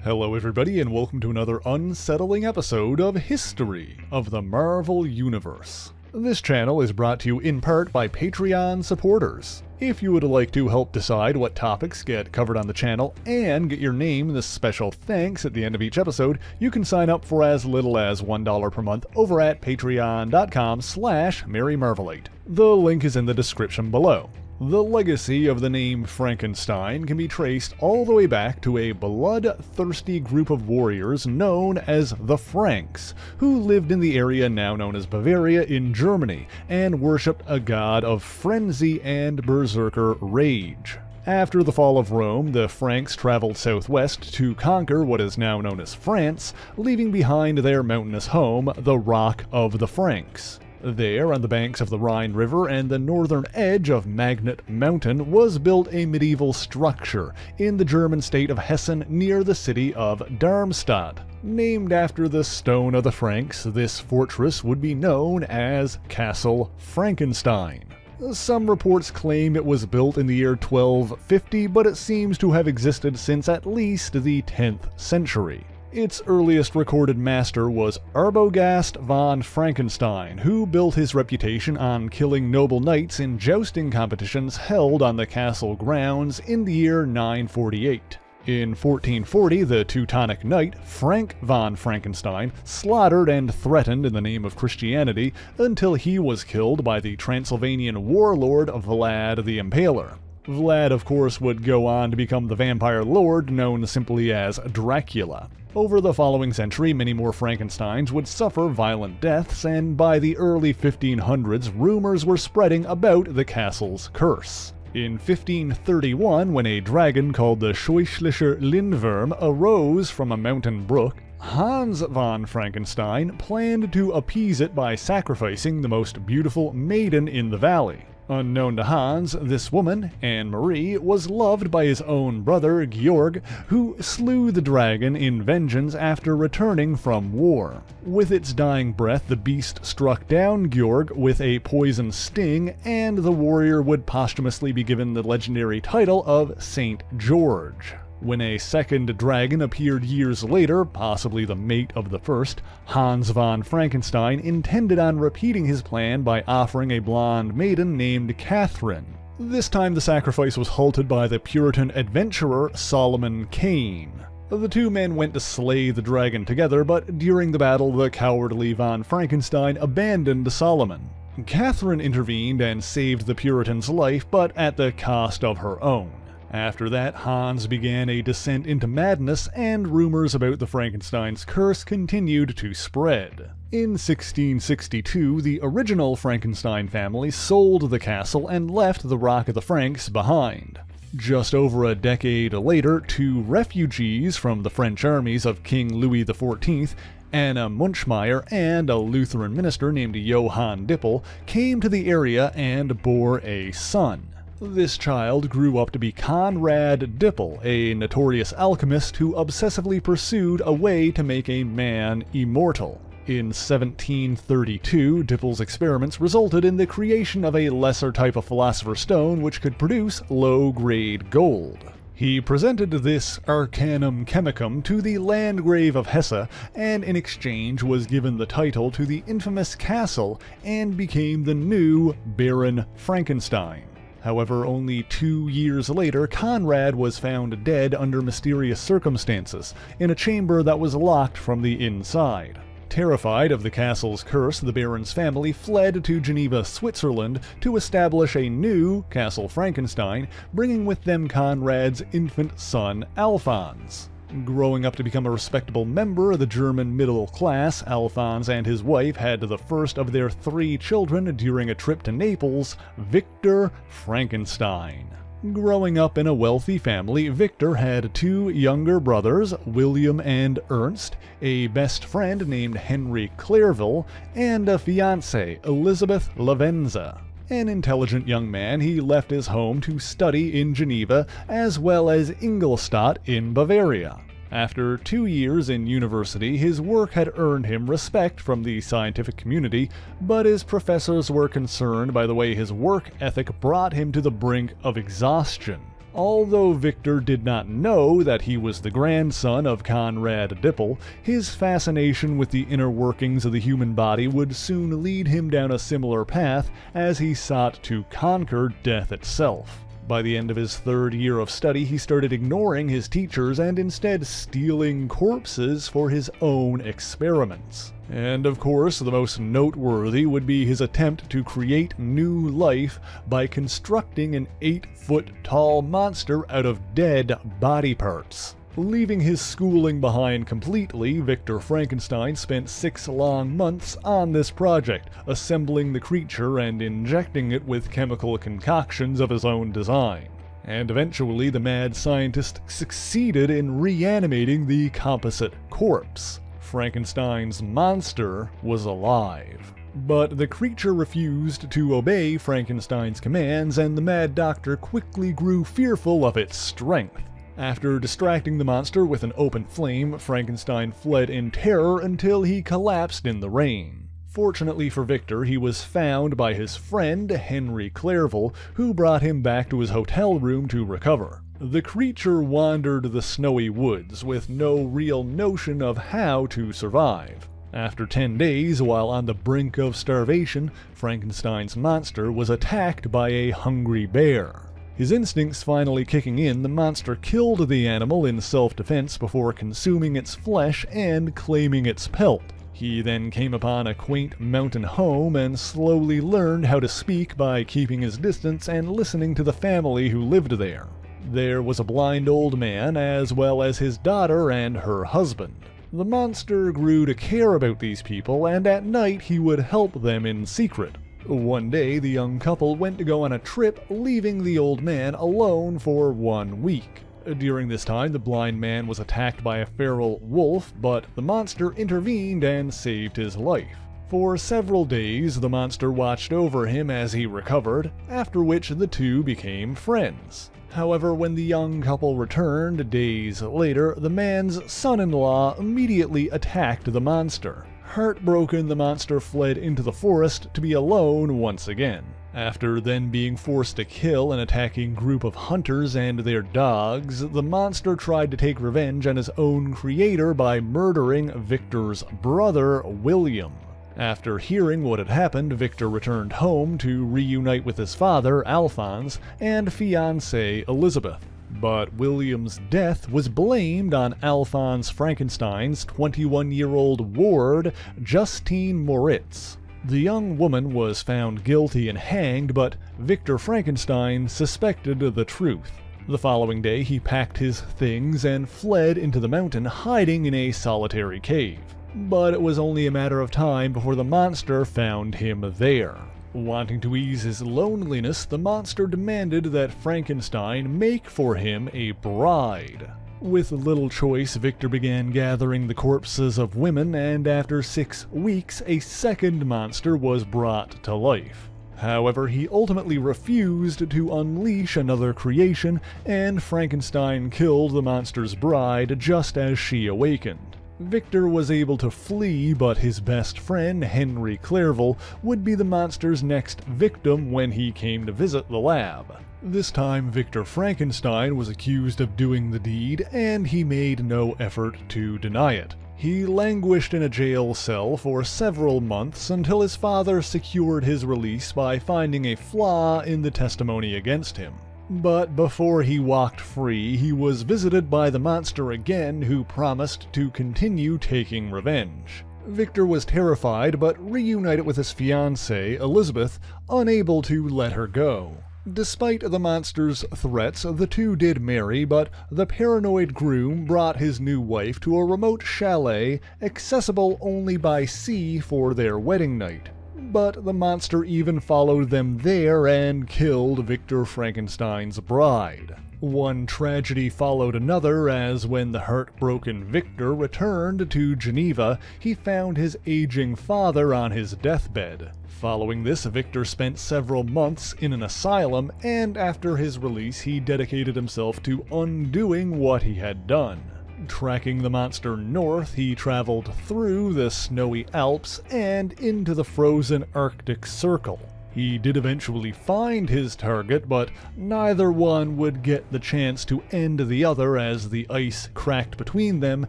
Hello everybody and welcome to another unsettling episode of History of the Marvel Universe. This channel is brought to you in part by Patreon supporters. If you would like to help decide what topics get covered on the channel and get your name in this special thanks at the end of each episode, you can sign up for as little as $1 per month over at patreon.com/MaryMarvelate. The link is in the description below. The legacy of the name Frankenstein can be traced all the way back to a bloodthirsty group of warriors known as the Franks, who lived in the area now known as Bavaria in Germany, and worshipped a god of frenzy and berserker rage. After the fall of Rome, the Franks traveled southwest to conquer what is now known as France, leaving behind their mountainous home, the Rock of the Franks. There, on the banks of the Rhine River and the northern edge of Magnet Mountain, was built a medieval structure in the German state of Hessen near the city of Darmstadt. Named after the stone of the Franks, this fortress would be known as Castle Frankenstein. Some reports claim it was built in the year 1250, but it seems to have existed since at least the 10th century. Its earliest recorded master was Arbogast von Frankenstein, who built his reputation on killing noble knights in jousting competitions held on the castle grounds in the year 948. In 1440, the Teutonic knight, Frank von Frankenstein, slaughtered and threatened in the name of Christianity until he was killed by the Transylvanian warlord Vlad the Impaler. Vlad, of course, would go on to become the vampire lord known simply as Dracula. Over the following century, many more Frankensteins would suffer violent deaths, and by the early 1500s, rumors were spreading about the castle's curse. In 1531, when a dragon called the Scheuchlicher Lindwurm arose from a mountain brook, Hans von Frankenstein planned to appease it by sacrificing the most beautiful maiden in the valley. Unknown to Hans, this woman, Anne-Marie, was loved by his own brother, Georg, who slew the dragon in vengeance after returning from war. With its dying breath, the beast struck down Georg with a poison sting, and the warrior would posthumously be given the legendary title of Saint George. When a second dragon appeared years later, possibly the mate of the first, Hans von Frankenstein intended on repeating his plan by offering a blonde maiden named Catherine. This time the sacrifice was halted by the Puritan adventurer Solomon Kane. The two men went to slay the dragon together, but during the battle the cowardly von Frankenstein abandoned Solomon. Catherine intervened and saved the Puritan's life, but at the cost of her own. After that, Hans began a descent into madness, and rumors about the Frankenstein's curse continued to spread. In 1662, the original Frankenstein family sold the castle and left the Rock of the Franks behind. Just over a decade later, two refugees from the French armies of King Louis XIV, Anna Munchmeyer, and a Lutheran minister named Johann Dippel, came to the area and bore a son. This child grew up to be Conrad Dippel, a notorious alchemist who obsessively pursued a way to make a man immortal. In 1732, Dippel's experiments resulted in the creation of a lesser type of philosopher's stone which could produce low-grade gold. He presented this Arcanum Chemicum to the Landgrave of Hesse, and in exchange was given the title to the infamous castle and became the new Baron Frankenstein. However, only 2 years later, Conrad was found dead under mysterious circumstances, in a chamber that was locked from the inside. Terrified of the castle's curse, the Baron's family fled to Geneva, Switzerland, to establish a new Castle Frankenstein, bringing with them Conrad's infant son, Alphonse. Growing up to become a respectable member of the German middle class, Alphonse and his wife had the first of their 3 children during a trip to Naples, Victor Frankenstein. Growing up in a wealthy family, Victor had 2 younger brothers, William and Ernst, a best friend named Henry Clairville, and a fiancée, Elizabeth Lavenza. An intelligent young man, he left his home to study in Geneva as well as Ingolstadt in Bavaria. After 2 years in university, his work had earned him respect from the scientific community, but his professors were concerned by the way his work ethic brought him to the brink of exhaustion. Although Victor did not know that he was the grandson of Conrad Dippel, his fascination with the inner workings of the human body would soon lead him down a similar path as he sought to conquer death itself. By the end of his third year of study, he started ignoring his teachers and instead stealing corpses for his own experiments. And of course, the most noteworthy would be his attempt to create new life by constructing an 8-foot-tall monster out of dead body parts. Leaving his schooling behind completely, Victor Frankenstein spent 6 long months on this project, assembling the creature and injecting it with chemical concoctions of his own design. And eventually, the mad scientist succeeded in reanimating the composite corpse. Frankenstein's monster was alive. But the creature refused to obey Frankenstein's commands, and the mad doctor quickly grew fearful of its strength. After distracting the monster with an open flame, Frankenstein fled in terror until he collapsed in the rain. Fortunately for Victor, he was found by his friend Henry Clerval, who brought him back to his hotel room to recover. The creature wandered the snowy woods with no real notion of how to survive. After 10 days, while on the brink of starvation, Frankenstein's monster was attacked by a hungry bear. His instincts finally kicking in, the monster killed the animal in self-defense before consuming its flesh and claiming its pelt. He then came upon a quaint mountain home and slowly learned how to speak by keeping his distance and listening to the family who lived there. There was a blind old man, as well as his daughter and her husband. The monster grew to care about these people, and at night he would help them in secret. One day, the young couple went to go on a trip, leaving the old man alone for 1 week. During this time, the blind man was attacked by a feral wolf, but the monster intervened and saved his life. For several days, the monster watched over him as he recovered, after which the two became friends. However, when the young couple returned days later, the man's son-in-law immediately attacked the monster. Heartbroken, the monster fled into the forest to be alone once again. After then being forced to kill an attacking group of hunters and their dogs, the monster tried to take revenge on his own creator by murdering Victor's brother, William. After hearing what had happened, Victor returned home to reunite with his father, Alphonse, and fiancée, Elizabeth. But William's death was blamed on Alphonse Frankenstein's 21-year-old ward, Justine Moritz. The young woman was found guilty and hanged, but Victor Frankenstein suspected the truth. The following day, he packed his things and fled into the mountain, hiding in a solitary cave. But it was only a matter of time before the monster found him there. Wanting to ease his loneliness, the monster demanded that Frankenstein make for him a bride. With little choice, Victor began gathering the corpses of women, and after 6 weeks, a second monster was brought to life. However, he ultimately refused to unleash another creation, and Frankenstein killed the monster's bride just as she awakened. Victor was able to flee, but his best friend, Henry Clerval, would be the monster's next victim when he came to visit the lab. This time, Victor Frankenstein was accused of doing the deed, and he made no effort to deny it. He languished in a jail cell for several months until his father secured his release by finding a flaw in the testimony against him. But before he walked free, he was visited by the monster again, who promised to continue taking revenge. Victor was terrified, but reunited with his fiancée, Elizabeth, unable to let her go. Despite the monster's threats, the two did marry, but the paranoid groom brought his new wife to a remote chalet, accessible only by sea, for their wedding night. But the monster even followed them there and killed Victor Frankenstein's bride. One tragedy followed another, as when the heartbroken Victor returned to Geneva, he found his aging father on his deathbed. Following this, Victor spent several months in an asylum, and after his release he dedicated himself to undoing what he had done. Tracking the monster north, he traveled through the snowy Alps and into the frozen Arctic Circle. He did eventually find his target, but neither one would get the chance to end the other as the ice cracked between them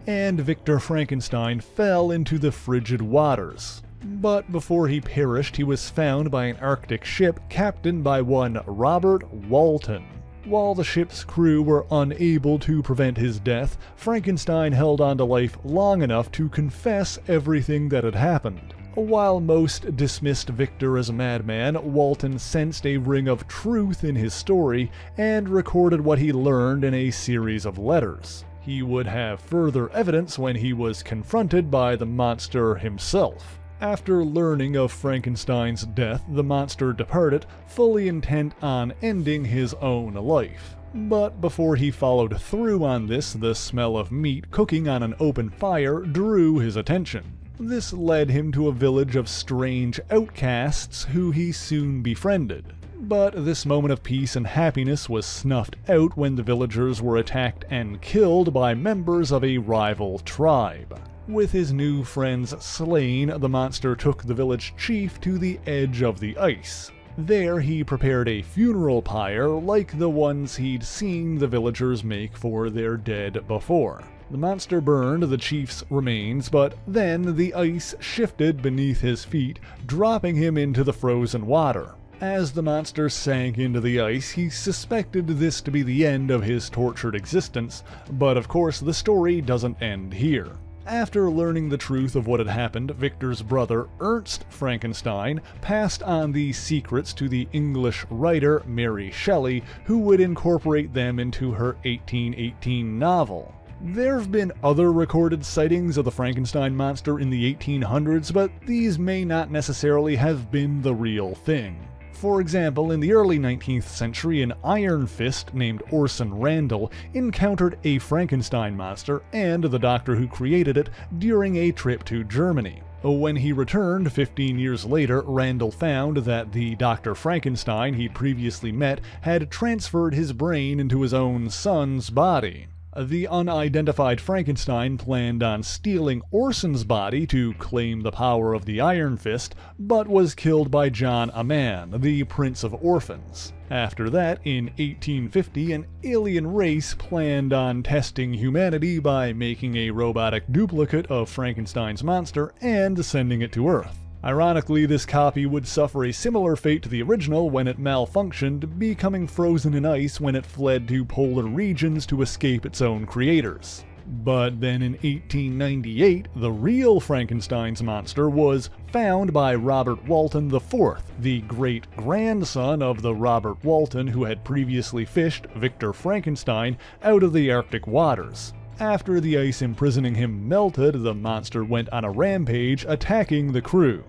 and Victor Frankenstein fell into the frigid waters. But before he perished, he was found by an Arctic ship captained by one Robert Walton. While the ship's crew were unable to prevent his death, Frankenstein held on to life long enough to confess everything that had happened. While most dismissed Victor as a madman, Walton sensed a ring of truth in his story and recorded what he learned in a series of letters. He would have further evidence when he was confronted by the monster himself. After learning of Frankenstein's death, the monster departed, fully intent on ending his own life. But before he followed through on this, the smell of meat cooking on an open fire drew his attention. This led him to a village of strange outcasts who he soon befriended. But this moment of peace and happiness was snuffed out when the villagers were attacked and killed by members of a rival tribe. With his new friends slain, the monster took the village chief to the edge of the ice. There he prepared a funeral pyre like the ones he'd seen the villagers make for their dead before. The monster burned the chief's remains, but then the ice shifted beneath his feet, dropping him into the frozen water. As the monster sank into the ice, he suspected this to be the end of his tortured existence, but of course the story doesn't end here. After learning the truth of what had happened, Victor's brother, Ernst Frankenstein, passed on these secrets to the English writer Mary Shelley, who would incorporate them into her 1818 novel. There have been other recorded sightings of the Frankenstein monster in the 1800s, but these may not necessarily have been the real thing. For example, in the early 19th century, an Iron Fist named Orson Randall encountered a Frankenstein monster and the doctor who created it during a trip to Germany. When he returned 15 years later, Randall found that the Dr. Frankenstein he'd previously met had transferred his brain into his own son's body. The unidentified Frankenstein planned on stealing Orson's body to claim the power of the Iron Fist, but was killed by John Aman, the Prince of Orphans. After that, in 1850, an alien race planned on testing humanity by making a robotic duplicate of Frankenstein's monster and sending it to Earth. Ironically, this copy would suffer a similar fate to the original when it malfunctioned, becoming frozen in ice when it fled to polar regions to escape its own creators. But then in 1898, the real Frankenstein's monster was found by Robert Walton IV, the great-grandson of the Robert Walton who had previously fished Victor Frankenstein out of the Arctic waters. After the ice imprisoning him melted, the monster went on a rampage, attacking the crew.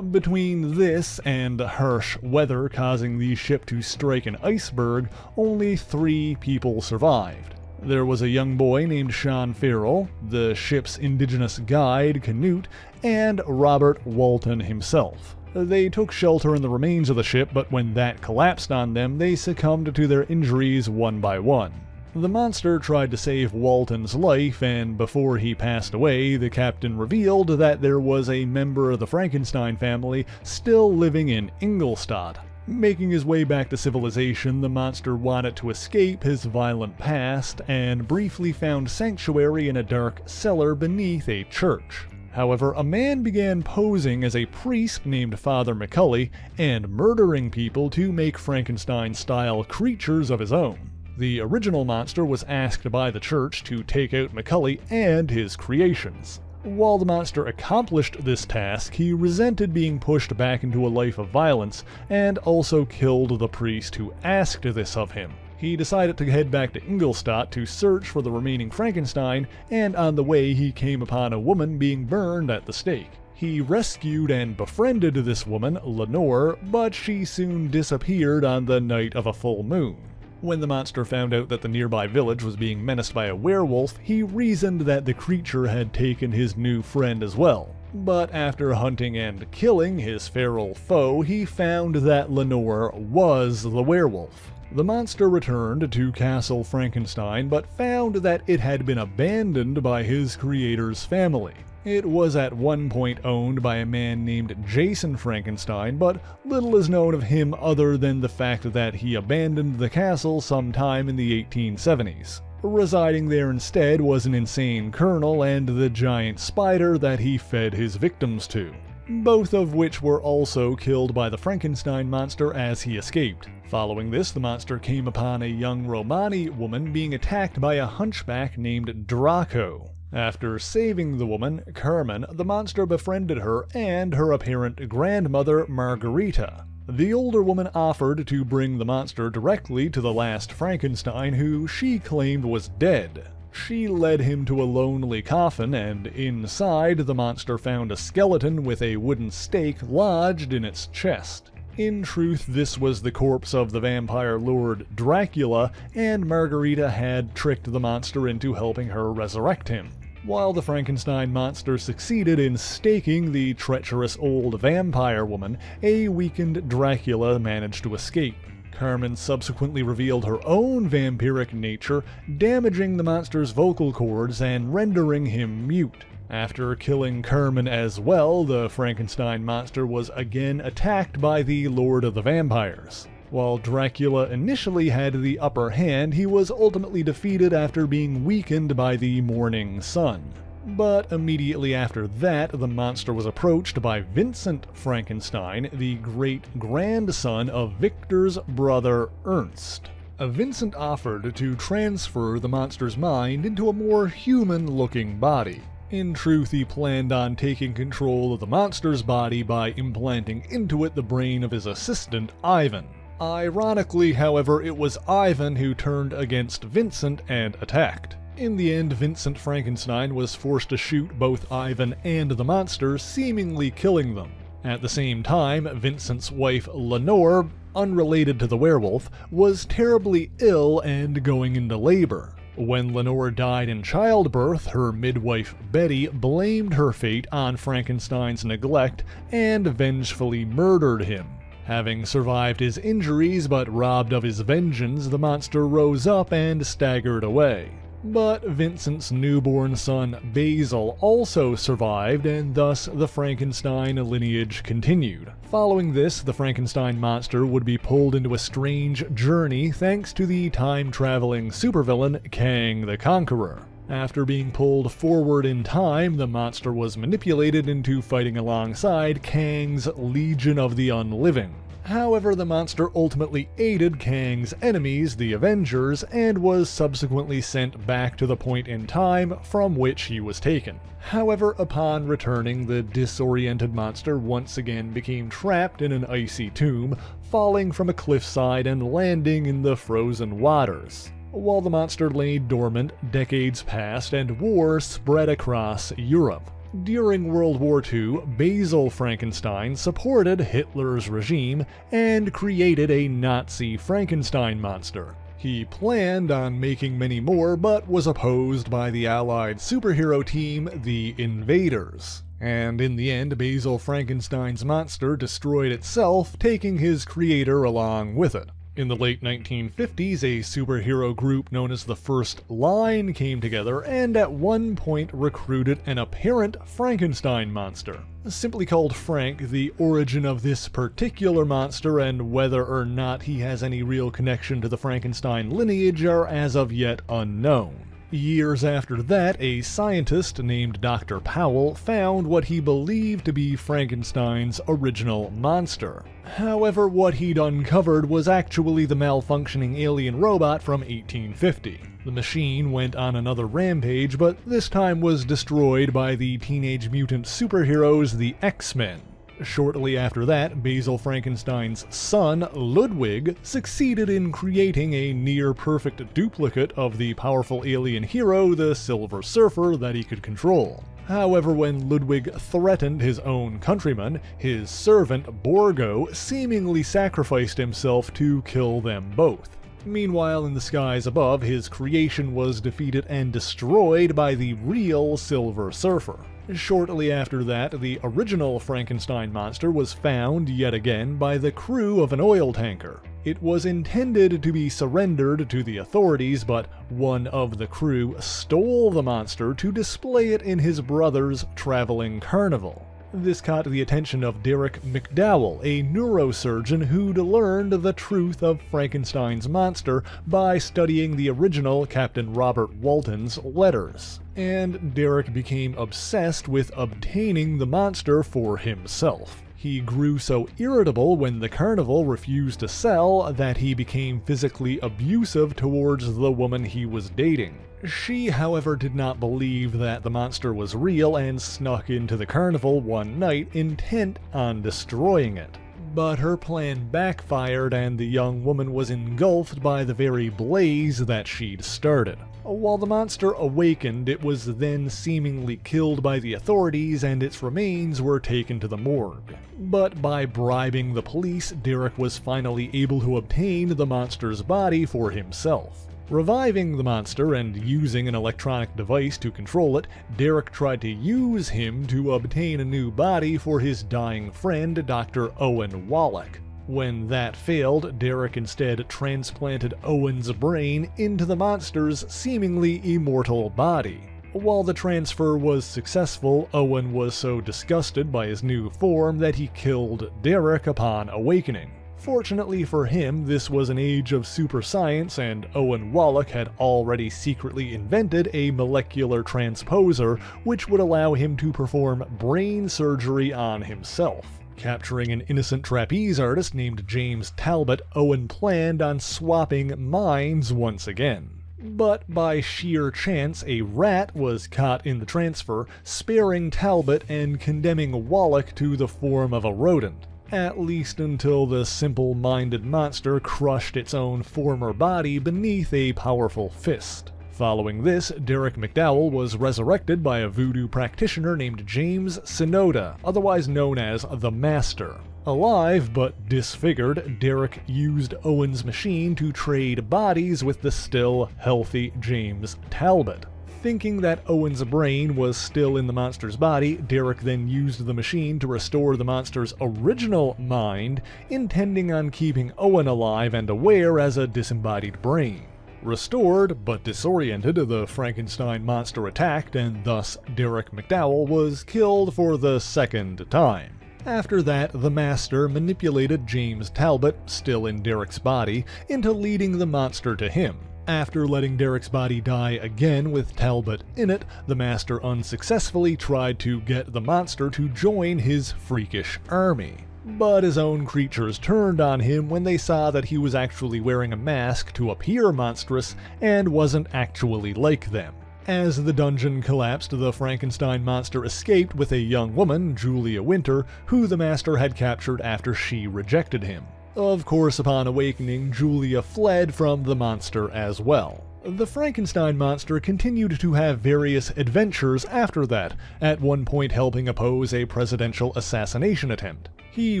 Between this and harsh weather causing the ship to strike an iceberg, only 3 people survived. There was a young boy named Sean Farrell, the ship's indigenous guide, Canute, and Robert Walton himself. They took shelter in the remains of the ship, but when that collapsed on them, they succumbed to their injuries one by one. The monster tried to save Walton's life, and before he passed away, the captain revealed that there was a member of the Frankenstein family still living in Ingolstadt. Making his way back to civilization, the monster wanted to escape his violent past and briefly found sanctuary in a dark cellar beneath a church. However, a man began posing as a priest named Father McCully and murdering people to make Frankenstein-style creatures of his own. The original monster was asked by the church to take out McCully and his creations. While the monster accomplished this task, he resented being pushed back into a life of violence and also killed the priest who asked this of him. He decided to head back to Ingolstadt to search for the remaining Frankenstein, and on the way he came upon a woman being burned at the stake. He rescued and befriended this woman, Lenore, but she soon disappeared on the night of a full moon. When the monster found out that the nearby village was being menaced by a werewolf, he reasoned that the creature had taken his new friend as well. But after hunting and killing his feral foe, he found that Lenore was the werewolf. The monster returned to Castle Frankenstein, but found that it had been abandoned by his creator's family. It was at one point owned by a man named Jason Frankenstein, but little is known of him other than the fact that he abandoned the castle sometime in the 1870s. Residing there instead was an insane colonel and the giant spider that he fed his victims to, both of which were also killed by the Frankenstein monster as he escaped. Following this, the monster came upon a young Romani woman being attacked by a hunchback named Draco. After saving the woman, Carmen, the monster befriended her and her apparent grandmother, Margarita. The older woman offered to bring the monster directly to the last Frankenstein, who she claimed was dead. She led him to a lonely coffin, and inside, the monster found a skeleton with a wooden stake lodged in its chest. In truth, this was the corpse of the vampire lord Dracula, and Margarita had tricked the monster into helping her resurrect him. While the Frankenstein monster succeeded in staking the treacherous old vampire woman, a weakened Dracula managed to escape. Carmen subsequently revealed her own vampiric nature, damaging the monster's vocal cords and rendering him mute. After killing Carmen as well, the Frankenstein monster was again attacked by the Lord of the Vampires. While Dracula initially had the upper hand, he was ultimately defeated after being weakened by the morning sun. But immediately after that, the monster was approached by Vincent Frankenstein, the great-grandson of Victor's brother Ernst. Vincent offered to transfer the monster's mind into a more human-looking body. In truth, he planned on taking control of the monster's body by implanting into it the brain of his assistant, Ivan. Ironically, however, it was Ivan who turned against Vincent and attacked. In the end, Vincent Frankenstein was forced to shoot both Ivan and the monster, seemingly killing them. At the same time, Vincent's wife Lenore, unrelated to the werewolf, was terribly ill and going into labor. When Lenore died in childbirth, her midwife Betty blamed her fate on Frankenstein's neglect and vengefully murdered him. Having survived his injuries but robbed of his vengeance, the monster rose up and staggered away. But Vincent's newborn son Basil also survived, and thus the Frankenstein lineage continued. Following this, the Frankenstein monster would be pulled into a strange journey thanks to the time-traveling supervillain Kang the Conqueror. After being pulled forward in time, the monster was manipulated into fighting alongside Kang's Legion of the Unliving. However, the monster ultimately aided Kang's enemies, the Avengers, and was subsequently sent back to the point in time from which he was taken. However, upon returning, the disoriented monster once again became trapped in an icy tomb, falling from a cliffside and landing in the frozen waters. While the monster lay dormant, decades passed and war spread across Europe. During World War II, Basil Frankenstein supported Hitler's regime and created a Nazi Frankenstein monster. He planned on making many more, but was opposed by the Allied superhero team, the Invaders. And in the end, Basil Frankenstein's monster destroyed itself, taking his creator along with it. In the late 1950s, a superhero group known as the First Line came together and at one point recruited an apparent Frankenstein monster. Simply called Frank, the origin of this particular monster and whether or not he has any real connection to the Frankenstein lineage are as of yet unknown. Years after that, a scientist named Dr. Powell found what he believed to be Frankenstein's original monster. However, what he'd uncovered was actually the malfunctioning alien robot from 1850. The machine went on another rampage, but this time was destroyed by the Teenage Mutant superheroes, the X-Men. Shortly after that, Basil Frankenstein's son, Ludwig, succeeded in creating a near-perfect duplicate of the powerful alien hero, the Silver Surfer, that he could control. However, when Ludwig threatened his own countrymen, his servant, Borgo, seemingly sacrificed himself to kill them both. Meanwhile, in the skies above, his creation was defeated and destroyed by the real Silver Surfer. Shortly after that, the original Frankenstein monster was found yet again by the crew of an oil tanker. It was intended to be surrendered to the authorities, but one of the crew stole the monster to display it in his brother's traveling carnival. This caught the attention of Derek McDowell, a neurosurgeon who'd learned the truth of Frankenstein's monster by studying the original Captain Robert Walton's letters. And Derek became obsessed with obtaining the monster for himself. He grew so irritable when the carnival refused to sell that he became physically abusive towards the woman he was dating. She, however, did not believe that the monster was real and snuck into the carnival one night intent on destroying it. But her plan backfired and the young woman was engulfed by the very blaze that she'd started. While the monster awakened, it was then seemingly killed by the authorities and its remains were taken to the morgue. But by bribing the police, Derek was finally able to obtain the monster's body for himself. Reviving the monster and using an electronic device to control it, Derek tried to use him to obtain a new body for his dying friend, Dr. Owen Wallach. When that failed, Derek instead transplanted Owen's brain into the monster's seemingly immortal body. While the transfer was successful, Owen was so disgusted by his new form that he killed Derek upon awakening. Fortunately for him, this was an age of super science, and Owen Wallach had already secretly invented a molecular transposer which would allow him to perform brain surgery on himself. Capturing an innocent trapeze artist named James Talbot, Owen planned on swapping minds once again. But by sheer chance, a rat was caught in the transfer, sparing Talbot and condemning Wallach to the form of a rodent. At least until the simple-minded monster crushed its own former body beneath a powerful fist. Following this, Derek McDowell was resurrected by a voodoo practitioner named James Sinoda, otherwise known as the Master. Alive but disfigured, Derek used Owen's machine to trade bodies with the still healthy James Talbot. Thinking that Owen's brain was still in the monster's body, Derek then used the machine to restore the monster's original mind, intending on keeping Owen alive and aware as a disembodied brain. Restored, but disoriented, the Frankenstein monster attacked, and thus Derek McDowell was killed for the second time. After that, the Master manipulated James Talbot, still in Derek's body, into leading the monster to him. After letting Derek's body die again with Talbot in it, the Master unsuccessfully tried to get the monster to join his freakish army. But his own creatures turned on him when they saw that he was actually wearing a mask to appear monstrous and wasn't actually like them. As the dungeon collapsed, the Frankenstein monster escaped with a young woman, Julia Winter, who the Master had captured after she rejected him. Of course, upon awakening, Julia fled from the monster as well. The Frankenstein monster continued to have various adventures after that, at one point helping oppose a presidential assassination attempt. He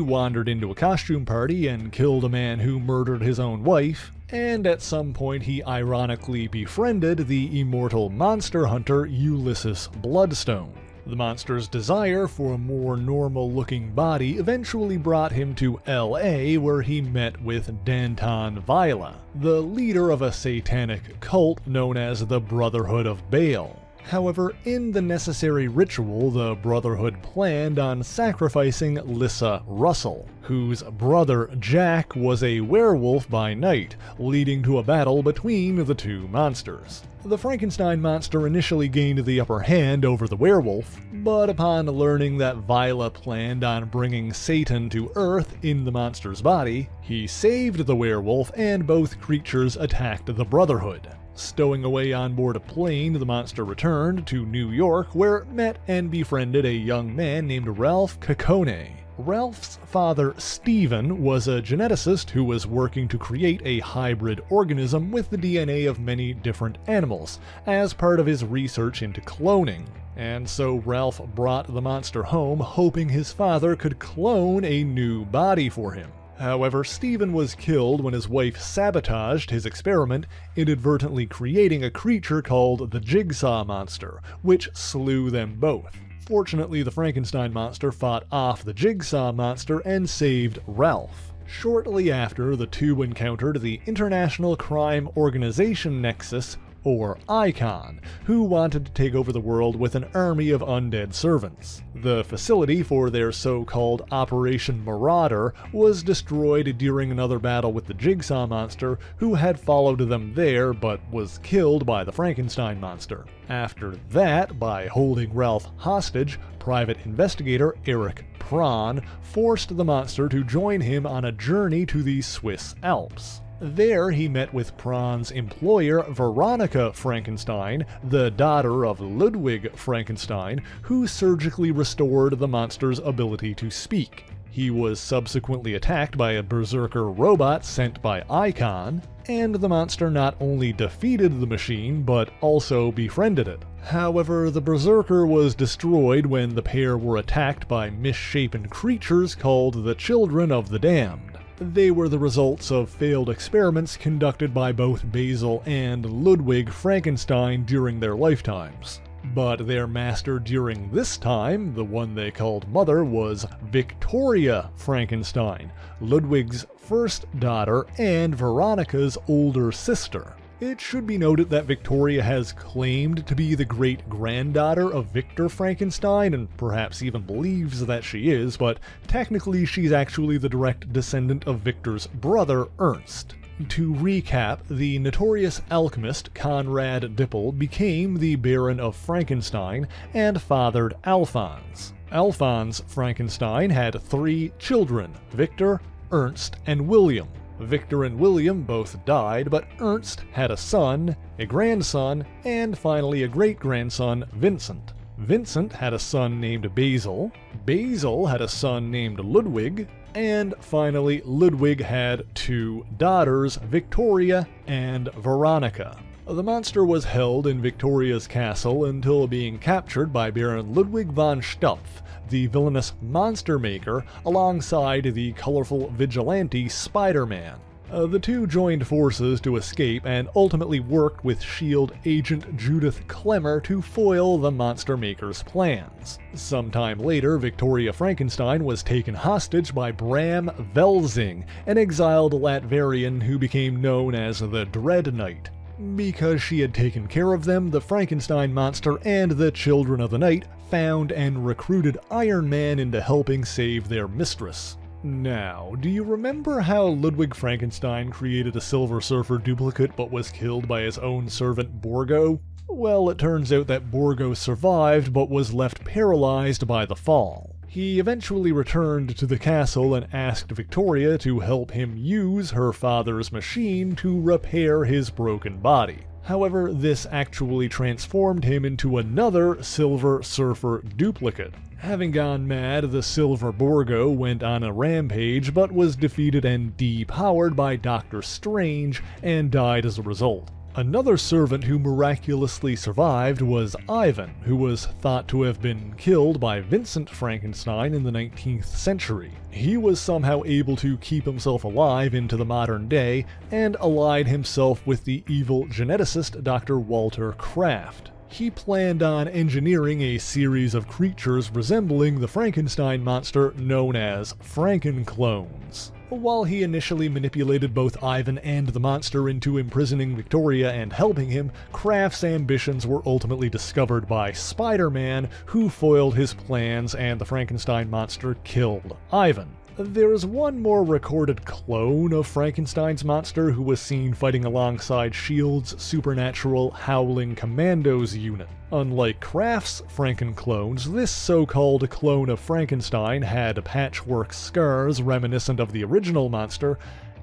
wandered into a costume party and killed a man who murdered his own wife, and at some point he ironically befriended the immortal monster hunter Ulysses Bloodstone. The monster's desire for a more normal-looking body eventually brought him to LA, where he met with Danton Vila, the leader of a satanic cult known as the Brotherhood of Baal. However, in the necessary ritual, the Brotherhood planned on sacrificing Lissa Russell, whose brother Jack was a werewolf by night, leading to a battle between the two monsters. The Frankenstein monster initially gained the upper hand over the werewolf, but upon learning that Vila planned on bringing Satan to Earth in the monster's body, he saved the werewolf and both creatures attacked the Brotherhood. Stowing away on board a plane, the monster returned to New York, where it met and befriended a young man named Ralph Ciccone. Ralph's father, Stephen, was a geneticist who was working to create a hybrid organism with the DNA of many different animals, as part of his research into cloning. And so Ralph brought the monster home, hoping his father could clone a new body for him. However, Stephen was killed when his wife sabotaged his experiment, inadvertently creating a creature called the Jigsaw Monster, which slew them both. Fortunately, the Frankenstein monster fought off the Jigsaw Monster and saved Ralph. Shortly after, the two encountered the International Crime Organization Nexus, or ICON, who wanted to take over the world with an army of undead servants. The facility for their so-called Operation Marauder was destroyed during another battle with the Jigsaw Monster, who had followed them there but was killed by the Frankenstein Monster. After that, by holding Ralph hostage, private investigator Eric Prawn forced the monster to join him on a journey to the Swiss Alps. There he met with Prawn's employer Veronica Frankenstein, the daughter of Ludwig Frankenstein, who surgically restored the monster's ability to speak. He was subsequently attacked by a berserker robot sent by Icon, and the monster not only defeated the machine, but also befriended it. However, the berserker was destroyed when the pair were attacked by misshapen creatures called the Children of the Damned. They were the results of failed experiments conducted by both Basil and Ludwig Frankenstein during their lifetimes. But their master during this time, the one they called Mother, was Victoria Frankenstein, Ludwig's first daughter and Veronica's older sister. It should be noted that Victoria has claimed to be the great-granddaughter of Victor Frankenstein, and perhaps even believes that she is, but technically she's actually the direct descendant of Victor's brother, Ernst. To recap, the notorious alchemist Conrad Dippel became the Baron of Frankenstein and fathered Alphonse. Alphonse Frankenstein had 3 children, Victor, Ernst, and William. Victor and William both died, but Ernst had a son, a grandson, and finally a great-grandson, Vincent. Vincent had a son named Basil, Basil had a son named Ludwig, and finally Ludwig had 2 daughters, Victoria and Veronica. The monster was held in Victoria's castle until being captured by Baron Ludwig von Stopf, the villainous monster maker, alongside the colorful vigilante Spider-Man. The two joined forces to escape and ultimately worked with S.H.I.E.L.D. agent Judith Klemmer to foil the monster maker's plans. Sometime later, Victoria Frankenstein was taken hostage by Bram Velzing, an exiled Latvian who became known as the Dread Knight. Because she had taken care of them, the Frankenstein monster and the Children of the Night found and recruited Iron Man into helping save their mistress. Now, do you remember how Ludwig Frankenstein created a Silver Surfer duplicate but was killed by his own servant Borgo? Well, it turns out that Borgo survived but was left paralyzed by the fall. He eventually returned to the castle and asked Victoria to help him use her father's machine to repair his broken body. However, this actually transformed him into another Silver Surfer duplicate. Having gone mad, the Silver Borgo went on a rampage but was defeated and depowered by Doctor Strange and died as a result. Another servant who miraculously survived was Ivan, who was thought to have been killed by Vincent Frankenstein in the 19th century. He was somehow able to keep himself alive into the modern day and allied himself with the evil geneticist Dr. Walter Kraft. He planned on engineering a series of creatures resembling the Frankenstein monster known as Frankenclones. While he initially manipulated both Ivan and the monster into imprisoning Victoria and helping him, Kraft's ambitions were ultimately discovered by Spider-Man, who foiled his plans and the Frankenstein monster killed Ivan. There is one more recorded clone of Frankenstein's monster who was seen fighting alongside S.H.I.E.L.D.'s supernatural Howling Commandos unit. Unlike Kraft's Frankenclones, this so-called clone of Frankenstein had patchwork scars reminiscent of the original monster,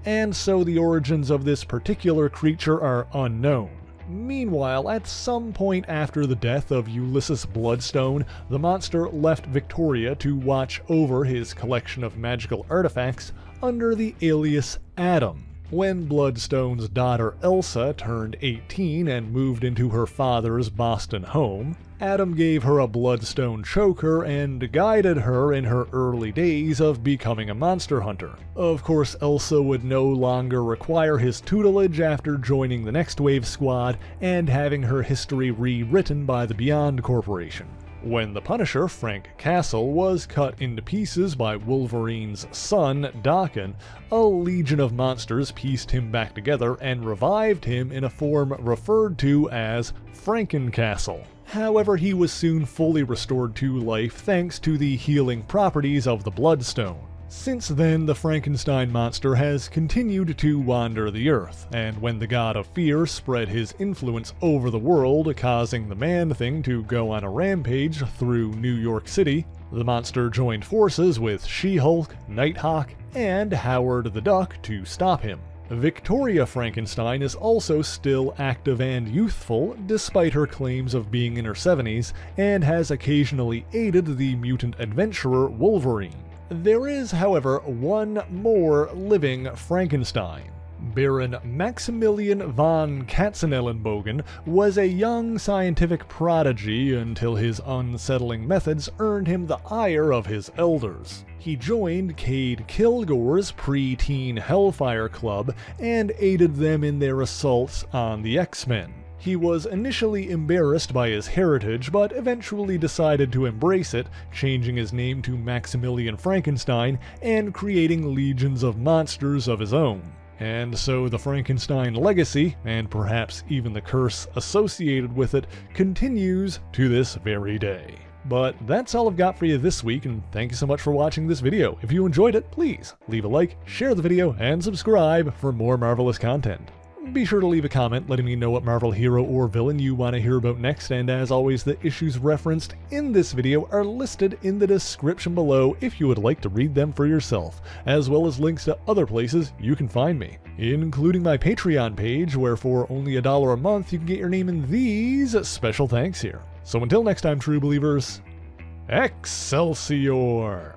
and so the origins of this particular creature are unknown. Meanwhile, at some point after the death of Ulysses Bloodstone, the monster left Victoria to watch over his collection of magical artifacts under the alias Adam. When Bloodstone's daughter Elsa turned 18 and moved into her father's Boston home, Adam gave her a bloodstone choker and guided her in her early days of becoming a monster hunter. Of course, Elsa would no longer require his tutelage after joining the Next Wave squad and having her history rewritten by the Beyond Corporation. When the Punisher, Frank Castle, was cut into pieces by Wolverine's son, Daken, a legion of monsters pieced him back together and revived him in a form referred to as Frankencastle. However, he was soon fully restored to life thanks to the healing properties of the Bloodstone. Since then, the Frankenstein Monster has continued to wander the earth, and when the God of Fear spread his influence over the world, causing the Man-Thing to go on a rampage through New York City, the monster joined forces with She-Hulk, Nighthawk, and Howard the Duck to stop him. Victoria Frankenstein is also still active and youthful, despite her claims of being in her 70s, and has occasionally aided the mutant adventurer Wolverine. There is, however, one more living Frankenstein. Baron Maximilian von Katzenelnbogen was a young scientific prodigy until his unsettling methods earned him the ire of his elders. He joined Cade Kilgore's pre-teen Hellfire Club and aided them in their assaults on the X-Men. He was initially embarrassed by his heritage, but eventually decided to embrace it, changing his name to Maximilian Frankenstein and creating legions of monsters of his own. And so the Frankenstein legacy, and perhaps even the curse associated with it, continues to this very day. But that's all I've got for you this week, and thank you so much for watching this video. If you enjoyed it, please leave a like, share the video, and subscribe for more marvelous content. Be sure to leave a comment letting me know what Marvel hero or villain you want to hear about next, and as always, the issues referenced in this video are listed in the description below if you would like to read them for yourself, as well as links to other places you can find me, including my Patreon page, where for only $1 a month you can get your name in these special thanks here. So until next time, true believers, Excelsior!